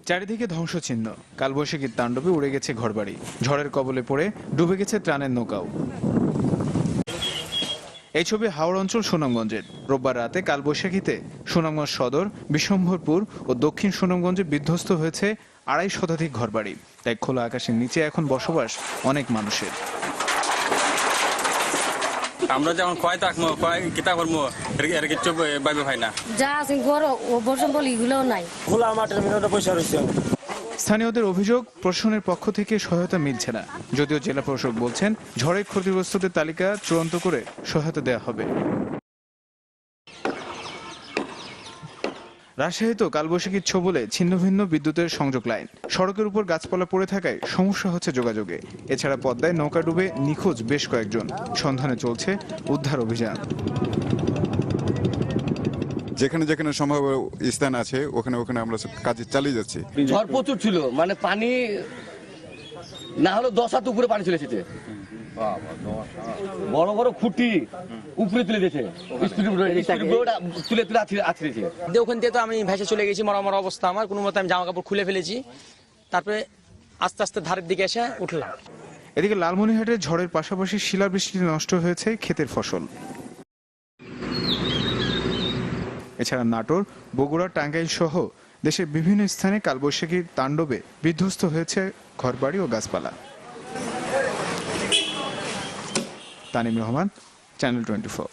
চারিদিকে ধ্বংসচিহ্ন, কালবৈশাখীর তাণ্ডবে উড়ে গেছে ঘরবাড়ি, ঝড়ের কবলে পড়ে ডুবে গেছে ত্রাণের নৌকাও। এই ছবি হাওড় অঞ্চল সুনামগঞ্জের। রোববার রাতে কালবৈশাখীতে সুনামগঞ্জ সদর, বিশ্বম্ভরপুর ও দক্ষিণ সুনামগঞ্জে বিধ্বস্ত হয়েছে ২৫০ শতাধিক ঘরবাড়ি। তাই খোলা আকাশের নিচে এখন বসবাস অনেক মানুষের। আমরা যেমন কয় থাকবো কয় কিতা করবো এর কিছু ভাবে হয় না, যা আছে ঘর ও বর্ষণ বলি এগুলোও নাই, খোলা মাঠের মধ্যে পয়সা রয়েছে। স্থানীয়দের অভিযোগ, প্রশাসনের পক্ষ থেকে সহায়তা মিলছে না। যদিও জেলা প্রশাসক বলছেন ঝড়ে ক্ষতিগ্রস্তদের তালিকা চূড়ান্ত করে সহায়তা দেওয়া হবে। রাজশাহীতেও কালবৈশাখীর ছোবলে ছিন্ন ভিন্ন বিদ্যুতের সংযোগ লাইন, সড়কের উপর গাছপালা পড়ে থাকায় সমস্যা হচ্ছে যোগাযোগে। এছাড়া পদ্মায় নৌকা ডুবে নিখোঁজ বেশ কয়েকজন, সন্ধানে চলছে উদ্ধার অভিযান। যেখানে যেখানে সম্ভব স্থান আছে ওখানে ওখানে আমরা কাজ চালিয়ে যাচ্ছি। ঝড় প্রচুর ছিল, মানে পানি না হলো ১০ হাত উপরে পানি চলে এসেছে। বড় বড় খুঁটি উপরে তুলে দিয়েছে, তুলে তুলে আছড়েছে। ওখান থেকে তো আমি ভেসে চলে গেছি, মরা অবস্থা আমার। কোনো মতে আমি জামা কাপড় খুলে ফেলেছি, তারপরে আস্তে আস্তে ধারের দিকে এসে উঠলাম। এদিকে লালমনিরহাটের ঝড়ের পাশাপাশি শিলাবৃষ্টিতে নষ্ট হয়েছে ক্ষেতের ফসল। এছাড়া নাটোর, বগুড়া, টাঙ্গাইল সহ দেশের বিভিন্ন স্থানে কালবৈশাখীর তাণ্ডবে বিধ্বস্ত হয়েছে ঘরবাড়ি ও গাছপালা। তানিম রহমান, চ্যানেল 24।